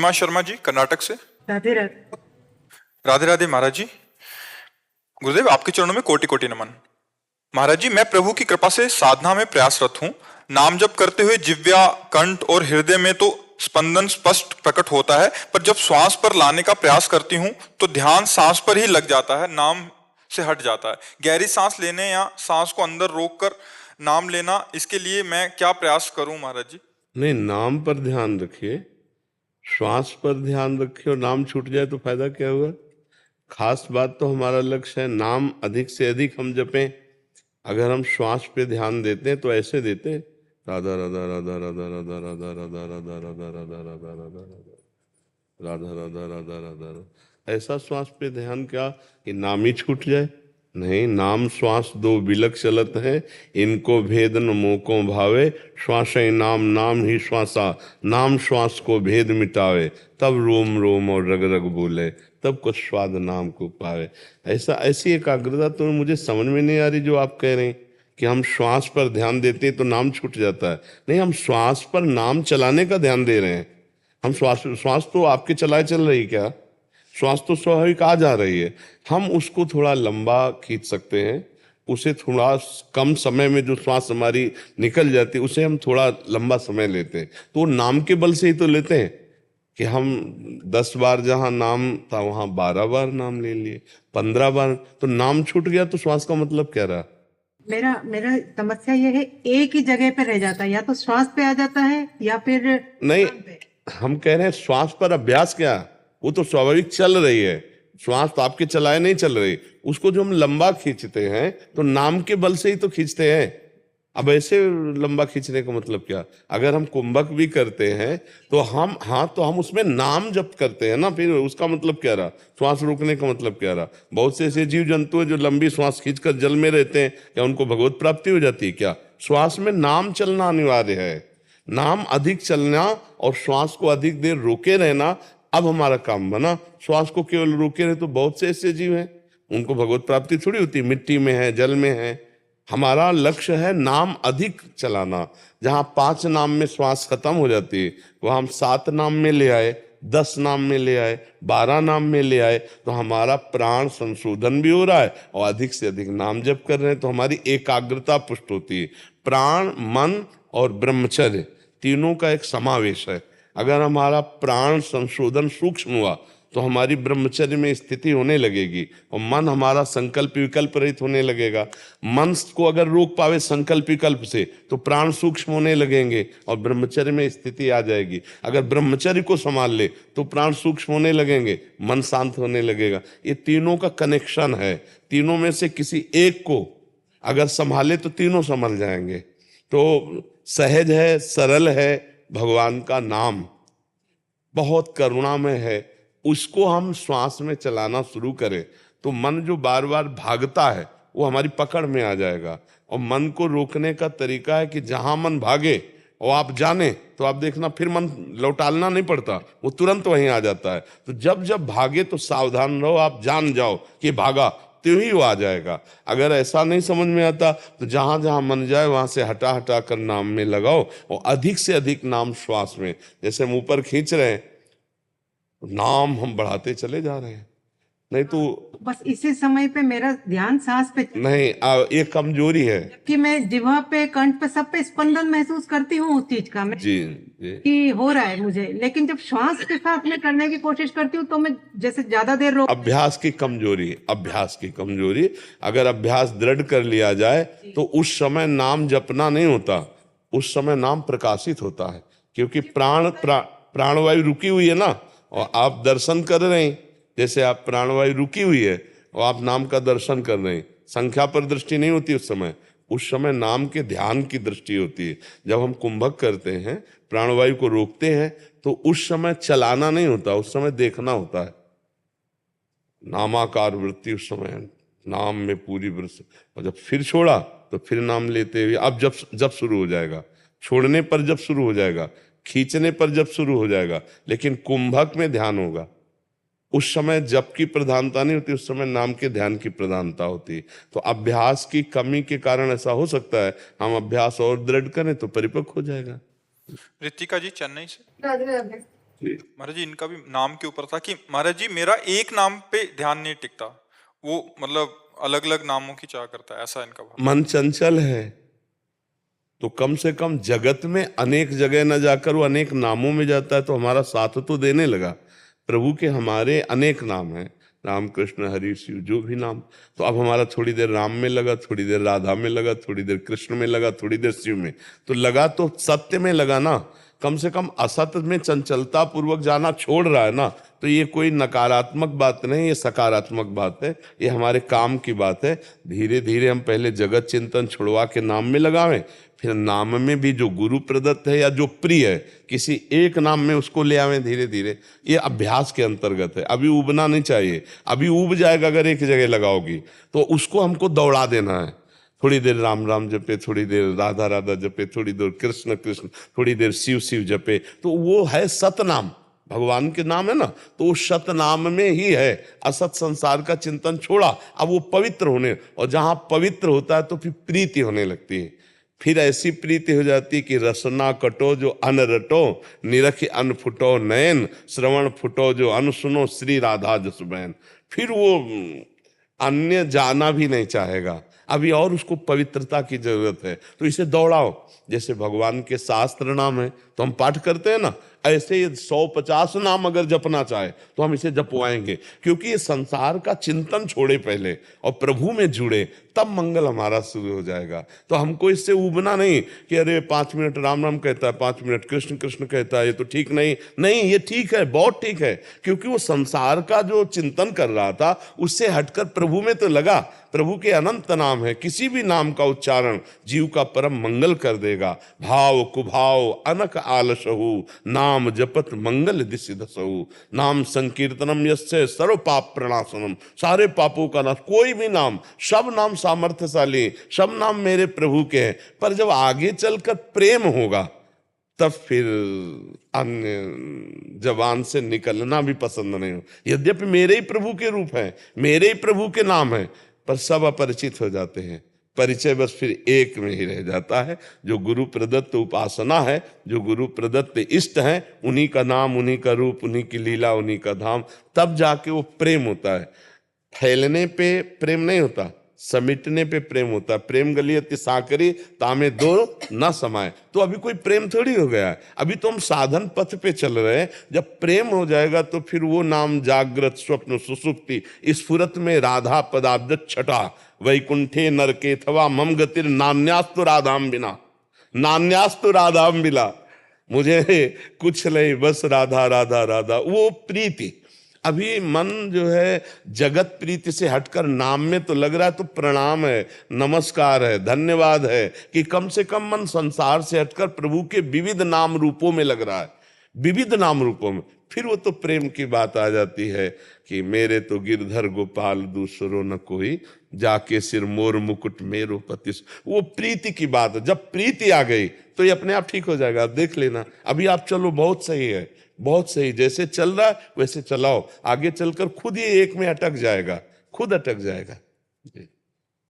सीमा शर्मा जी कर्नाटक से। राधे राधे। राधे राधे महाराज जी। गुरुदेव आपके चरणों में कोटि कोटि नमन। महाराज जी, मैं प्रभु की कृपा से साधना में प्रयासरत हूँ। नाम जप करते हुए जिह्वा, कंठ और हृदय में तो स्पंदन स्पष्ट प्रकट होता है, पर जब श्वास पर लाने का प्रयास करती हूँ तो ध्यान सांस पर ही लग जाता है, नाम से हट जाता है। गहरी सांस लेने या सांस को अंदर रोककर नाम लेना, इसके लिए मैं क्या प्रयास करूं महाराज जी? नहीं, नाम पर ध्यान रखिए, श्वास पर ध्यान रखिए और नाम छूट जाए तो फायदा क्या हुआ? खास बात तो हमारा लक्ष्य है नाम अधिक से अधिक हम जपें। अगर हम श्वास पे ध्यान देते हैं तो ऐसे देते हैं, राधा राधा राधा राधा राधा राधा राधा राधा राधा राधा राधा राधा राधा राधा राधा राधा राधा, ऐसा श्वास पे ध्यान क्या कि नाम ही छूट जाए? नहीं, नाम श्वास दो बिलक चलत है, इनको भेद न मोको भावे, श्वास नाम नाम ही श्वासा, नाम श्वास को भेद मिटावे, तब रोम रोम और रग रग बोले, तब कुछ स्वाद नाम को पावे। ऐसी एकाग्रता तो मुझे समझ में नहीं आ रही जो आप कह रहे हैं कि हम श्वास पर ध्यान देते हैं तो नाम छूट जाता है। नहीं, हम श्वास पर नाम चलाने का ध्यान दे रहे हैं। हम श्वास तो आपके चलाए चल रही, क्या श्वास तो स्वाभाविक आ जा रही है। हम उसको थोड़ा लंबा खींच सकते हैं, उसे थोड़ा कम समय में जो श्वास हमारी निकल जाती है उसे हम थोड़ा लंबा समय लेते हैं। तो नाम के बल से ही तो लेते हैं कि हम 10 बार जहां नाम था वहां 12 बार नाम ले लिए, 15 बार, तो नाम छूट गया तो श्वास का मतलब क्या रहा? मेरा समस्या ये है, एक ही जगह पे रह जाता है, या तो श्वास पे आ जाता है या फिर नहीं, नाम पे। हम कह रहे हैं श्वास पर अभ्यास क्या, वो तो स्वाभाविक चल रही है, श्वास तो आपके चलाए नहीं चल रही, उसको जो हम लंबा खींचते हैं तो नाम के बल से ही तो खींचते हैं। अब ऐसे लंबा खींचने का मतलब क्या? अगर हम कुंभक भी करते हैं तो हम उसमें नाम जप करते हैं ना, फिर उसका मतलब क्या रहा? श्वास रोकने का मतलब क्या रहा? बहुत से ऐसे जीव जंतु हैं जो लंबी श्वास खींचकर जल में रहते हैं, क्या उनको भगवत प्राप्ति हो जाती है क्या? श्वास में नाम चलना अनिवार्य है, नाम अधिक चलना और श्वास को अधिक देर रोके रहना अब हमारा काम बना। श्वास को केवल रोके रहे तो बहुत से ऐसे जीव हैं उनको भगवत प्राप्ति थोड़ी होती, मिट्टी में है, जल में है। हमारा लक्ष्य है नाम अधिक चलाना। जहां 5 नाम में श्वास खत्म हो जाती है वहां हम 7 नाम में ले आए, 10 नाम में ले आए, 12 नाम में ले आए, तो हमारा प्राण संशोधन भी हो रहा है और अधिक से अधिक नाम जप कर रहे हैं तो हमारी एकाग्रता पुष्ट होती है। प्राण, मन और ब्रह्मचर्य तीनों का एक समावेश है। अगर हमारा प्राण संशोधन सूक्ष्म हुआ तो हमारी ब्रह्मचर्य में स्थिति होने लगेगी और मन हमारा संकल्प विकल्प रहित होने लगेगा। मन को अगर रोक पावे संकल्प विकल्प से तो प्राण सूक्ष्म होने लगेंगे और ब्रह्मचर्य में स्थिति आ जाएगी। अगर ब्रह्मचर्य को संभाल ले तो प्राण सूक्ष्म होने लगेंगे, मन शांत होने लगेगा। ये तीनों का कनेक्शन है। तीनों में से किसी एक को अगर संभाले तो तीनों संभल जाएंगे। तो सहज है, सरल है, भगवान का नाम बहुत करुणामय है। उसको हम श्वास में चलाना शुरू करें तो मन जो बार बार भागता है वो हमारी पकड़ में आ जाएगा। और मन को रोकने का तरीका है कि जहां मन भागे और आप जाने तो आप देखना फिर मन लौटालना नहीं पड़ता, वो तुरंत वहीं आ जाता है। तो जब जब भागे तो सावधान रहो, आप जान जाओ कि भागा तो ही वो आ जाएगा। अगर ऐसा नहीं समझ में आता तो जहां जहां मन जाए वहां से हटा हटा कर नाम में लगाओ और अधिक से अधिक नाम श्वास में, जैसे हम ऊपर खींच रहे हैं नाम हम बढ़ाते चले जा रहे हैं। नहीं तो बस इसी समय पे मेरा ध्यान सांस पे, नहीं, ये कमजोरी है कि मैं जिह्वा पे, कंठ पे, सब पे स्पंदन महसूस करती हूँ उस चीज का, मैं जी जी। कि हो रहा है मुझे, लेकिन जब श्वास के साथ में करने की कोशिश करती हूँ तो मैं जैसे ज्यादा देर रोक। अभ्यास की कमजोरी, अभ्यास की कमजोरी। अगर अभ्यास दृढ़ कर लिया जाए तो उस समय नाम जपना नहीं होता, उस समय नाम प्रकाशित होता है, क्योंकि प्राणवायु रुकी हुई है ना, और आप दर्शन कर रहे हैं। जैसे आप प्राणवायु रुकी हुई है और आप नाम का दर्शन कर रहे हैं, संख्या पर दृष्टि नहीं होती उस समय नाम के ध्यान की दृष्टि होती है। जब हम कुंभक करते हैं, प्राणवायु को रोकते हैं, तो उस समय चलाना नहीं होता, उस समय देखना होता है। नामाकार वृत्ति, उस समय नाम में पूरी वृत्ति। और जब फिर छोड़ा तो फिर नाम लेते हुए, अब जब शुरू हो जाएगा, छोड़ने पर जब शुरू हो जाएगा, खींचने पर जब शुरू हो जाएगा, लेकिन कुंभक में ध्यान होगा। उस समय जप की प्रधानता नहीं होती, उस समय नाम के ध्यान की प्रधानता होती है। तो अभ्यास की कमी के कारण ऐसा हो सकता है। हम अभ्यास और दृढ़ करें तो परिपक्व हो जाएगा। रितिका जी चेन्नई से। राधे राधे। महाराज जी इनका भी नाम के ऊपर था कि महाराज जी मेरा एक नाम पे ध्यान नहीं टिकता, वो मतलब अलग अलग नामों की चाह करता है, ऐसा इनका भाव। मन चंचल है तो कम से कम जगत में अनेक जगह न जाकर वो अनेक नामों में जाता है, तो हमारा साथ तो देने लगा। प्रभु के हमारे अनेक नाम हैं, राम कृष्ण हरि शिव जो भी नाम। तो अब हमारा थोड़ी देर राम में लगा, थोड़ी देर राधा में लगा, थोड़ी देर कृष्ण में लगा, थोड़ी देर शिव में, तो लगा तो सत्य में लगा ना। कम से कम असत्य में चंचलता पूर्वक जाना छोड़ रहा है ना, तो ये कोई नकारात्मक बात नहीं, ये सकारात्मक बात है, ये हमारे काम की बात है। धीरे धीरे हम पहले जगत चिंतन छुड़वा के नाम में लगावें, फिर नाम में भी जो गुरु प्रदत्त है या जो प्रिय है किसी एक नाम में उसको ले आवें धीरे धीरे। ये अभ्यास के अंतर्गत है, अभी उबना नहीं चाहिए। अभी उब जाएगा अगर एक जगह लगाओगी तो उसको हमको दौड़ा देना है। थोड़ी देर राम राम जपे, थोड़ी देर राधा राधा जपे, थोड़ी देर कृष्ण कृष्ण, थोड़ी देर शिव शिव जपे, तो वो है सतनाम, भगवान के नाम है ना, तो वो सतनाम में ही है। असत संसार का चिंतन छोड़ा, अब वो पवित्र होने, और जहां पवित्र होता है तो फिर प्रीति होने लगती है। फिर ऐसी प्रीति हो जाती है कि रसना कटो जो अन रटो, निरख अन फुटो नयन, श्रवण फुटो जो अन सुनो, श्री राधा जसबैन। फिर वो अन्य जाना भी नहीं चाहेगा, अभी और उसको पवित्रता की जरूरत है, तो इसे दौड़ाओ। जैसे भगवान के शास्त्र नाम है तो हम पाठ करते हैं ना, ऐसे ये 150 नाम अगर जपना चाहे तो हम इसे जपवाएंगे, क्योंकि ये संसार का चिंतन छोड़े पहले और प्रभु में जुड़े, तब मंगल हमारा शुरू हो जाएगा। तो हमको इससे उबना नहीं कि अरे 5 मिनट राम राम कहता है, 5 मिनट कृष्ण कृष्ण कहता है, ये तो ठीक नहीं। नहीं, ये ठीक है, बहुत ठीक है, क्योंकि वो संसार का जो चिंतन कर रहा था उससे हटकर प्रभु में तो लगा। प्रभु के अनंत नाम है, किसी भी नाम का उच्चारण जीव का परम मंगल कर देगा। भाव कुभाव अनक आलसहु, नाम जपत मंगल दिशि दसहु, नाम संकीर्तनम यस्य सर्व पाप प्रणाशनम, सारे पापों का नाश। कोई भी नाम, सब नाम सामर्थ्यशाली, सब नाम मेरे प्रभु के हैं, पर जब आगे चलकर प्रेम होगा तब फिर अन्य जबान से निकलना भी पसंद नहीं हो। यद्यपि मेरे ही प्रभु के रूप हैं, मेरे ही प्रभु के नाम हैं, पर सब अपरिचित हो जाते हैं। परिचय बस फिर एक में ही रह जाता है, जो गुरु प्रदत्त उपासना है, जो गुरु प्रदत्त इष्ट है, उन्हीं का नाम, उन्हीं का रूप, उन्हीं की लीला, उन्हीं का धाम, तब जाके वो प्रेम होता है। फैलने पे प्रेम नहीं होता, समिटने पे प्रेम होता है। प्रेम गलियति साकरी तामे दो न समाये, तो अभी कोई प्रेम थोड़ी हो गया है, अभी तो हम साधन पथ पे चल रहे हैं। जब प्रेम हो जाएगा तो फिर वो नाम जागृत स्वप्न सुसुप्ति स्फुरत में राधा पदाब्ज छटा, वैकुंठे नरके थवा मम गतिर नान्यास्तु राधाम बिना, नान्यास्तु राधाम बिना, मुझे कुछ नहीं बस राधा राधा राधा। वो प्रीति, अभी मन जो है जगत प्रीति से हटकर नाम में तो लग रहा है, तो प्रणाम है, नमस्कार है, धन्यवाद है कि कम से कम मन संसार से हटकर प्रभु के विविध नाम रूपों में लग रहा है, विविध नाम रूपों में। फिर वो तो प्रेम की बात आ जाती है कि मेरे तो गिरधर गोपाल दूसरो न कोई, जाके सिर मोर मुकुट मेरो पति। वो प्रीति की बात है, जब प्रीति आ गई तो ये अपने आप ठीक हो जाएगा। आप देख लेना, अभी आप चलो, बहुत सही है, बहुत सही, जैसे चल रहा है वैसे चलाओ, आगे चलकर खुद ही एक में अटक जाएगा, खुद अटक जाएगा।